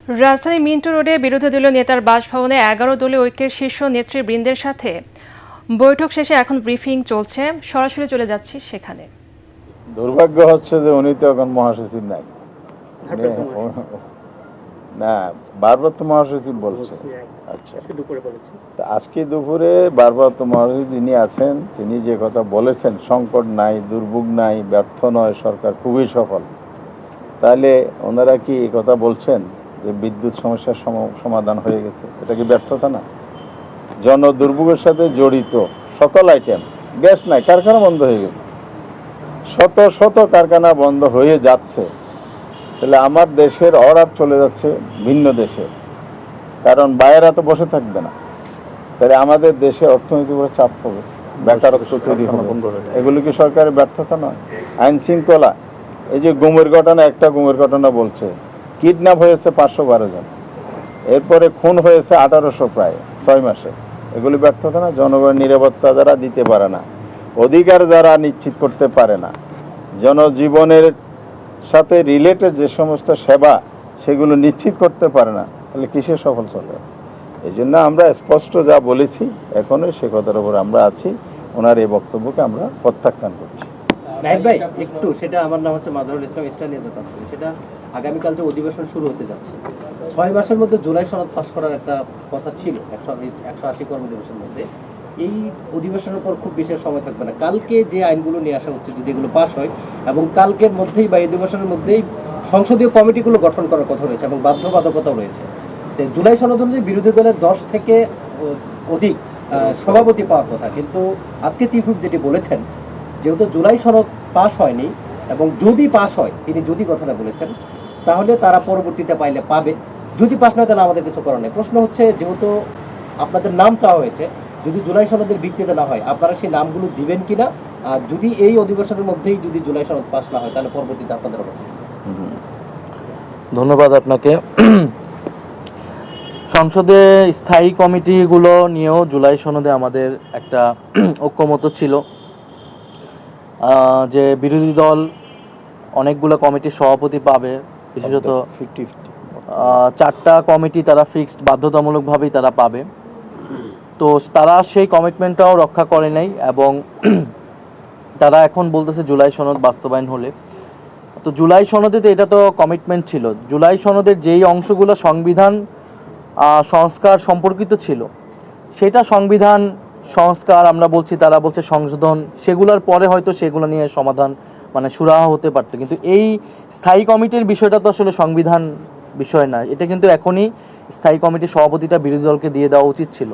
রাজধানী মিন্টো রোডে বিরোধী দলীয় নেতার বাসভবনে ১১ দলীয় ঐক্যের শীর্ষ নেতৃবৃন্দের সাথে বৈঠক শেষে এখন ব্রিফিং চলছে। সরাসরি চলে যাচ্ছি সেখানে। দুর্ভাগ্য হচ্ছে যে উনি তো এখন মহাসচিব নাই, না ভারপ্রাপ্ত মহাসচিব বলছে। আচ্ছা, আজকে দুপুরে ভারপ্রাপ্ত মহাসচিব যিনি আছেন তিনি যে কথা বলেছেন, সংকট নাই, দুর্ভোগ নাই, ব্যর্থ নয়, সরকার খুবই সফল, তাহলে ওনারা কি এই কথা বলছেন যে বিদ্যুৎ সমস্যার সমাধান হয়ে গেছে? এটা কি ব্যর্থতা না? জন দুর্ভোগের সাথে জড়িত সকল আইটেম, গ্যাস নাই, কারখানা বন্ধ হয়ে গেছে, শত শত কারখানা বন্ধ হয়ে যাচ্ছে, তাহলে আমার দেশের অর্ডার চলে যাচ্ছে ভিন্ন দেশে, কারণ বাইরেরা তো বসে থাকবে না, তাহলে আমাদের দেশে অর্থনীতির উপরে চাপ হবে, বেকারত্ব তৈরি হবে। এগুলো কি সরকারের ব্যর্থতা নয়? আইন শৃঙ্খলা, এই যে গুমের ঘটনা, একটা গুমের ঘটনা বলছে, কিডন্যাপ হয়েছে 512 জন, এরপরে খুন হয়েছে 1800 প্রায় 6 মাসে। এগুলি ব্যর্থতা না? জনগণের নিরাপত্তা যারা দিতে পারে না, অধিকার যারা নিশ্চিত করতে পারে না, জনজীবনের সাথে রিলেটেড যে সমস্ত সেবা সেগুলো নিশ্চিত করতে পারে না, তাহলে কিসের সফল চলবে? এই জন্য আমরা স্পষ্ট যা বলেছি এখনই সে কথার উপর আমরা আছি। ওনার এই বক্তব্যকে আমরা প্রত্যাখ্যান করছি। নাহিদ ভাই, একটু সেটা, আমার নাম হচ্ছে মাজহারুল ইসলাম, স্টানিয়াতে কাজ করি। সেটা আগামীকাল যে অধিবেশন শুরু হতে যাচ্ছে, 6 মাসের মধ্যে জুলাই সনদ পাস করার একটা কথা ছিল 180 কর্মদিবসের মধ্যে। এই অধিবেশনের পর খুব বেশি সময় থাকবে না, কালকে যে আইনগুলো নিয়ে আসা হচ্ছে যদি এগুলো পাস হয়, এবং কালকের মধ্যেই বা এই অধিবেশনের মধ্যেই সংসদীয় কমিটিগুলো গঠন করার কথা রয়েছে এবং বাধ্যবাধকতাও রয়েছে। জুলাই সনদ অনুযায়ী বিরোধী দলের 10 থেকে অধিক সভাপতি পাওয়ার কথা, কিন্তু আজকে চিফ হুইপ যেটি বলেছেন, যেহেতু জুলাই সনদ পাস হয়নি এবং যদি পাস হয়, তিনি যদি কথাটা বলেছেন, তাহলে তারা পরবর্তীতে পাইলে পাবে, যদি পাস নয় তাহলে আমাদের কিছু করার নেই। প্রশ্ন হচ্ছে, যেহেতু আপনাদের নাম চাওয়া হয়েছে, যদি জুলাই সনদের ভিত্তিতে না হয়, আপনারা সেই নামগুলো দিবেন কিনা? আর যদি এই অধিবেশনের মধ্যেই যদি জুলাই সনদ পাস না হয়, তাহলে পরবর্তীতে আপনাদের অবস্থা। ধন্যবাদ আপনাকে। সংসদে স্থায়ী কমিটিগুলো নিয়েও জুলাই সনদে আমাদের একটা ঐক্যমত ছিল যে বিরোধী দল অনেকগুলো কমিটির সভাপতি পাবে, বিশেষত 4টা কমিটি তারা ফিক্সড, বাধ্যতামূলকভাবেই তারা পাবে। তো তারা সেই কমিটমেন্টটাও রক্ষা করে নাই এবং তারা এখন বলতেছে জুলাই সনদ বাস্তবায়ন হলে। তো জুলাই সনদে তো এটা তো কমিটমেন্ট ছিল, জুলাই সনদের যেই অংশগুলো সংবিধান সংস্কার সম্পর্কিত ছিল, সেটা সংবিধান সংস্কার আমরা বলছি, তারা বলছে সংশোধন, সেগুলোর পরে হয়তো সেগুলো নিয়ে সমাধান মানে সুরাহা হতে পারত। কিন্তু এই স্থায়ী কমিটির বিষয়টা তো আসলে সংবিধান বিষয় না, এটা কিন্তু এখনই স্থায়ী কমিটির সভাপতিটা বিরোধী দলকে দিয়ে দেওয়া উচিত ছিল।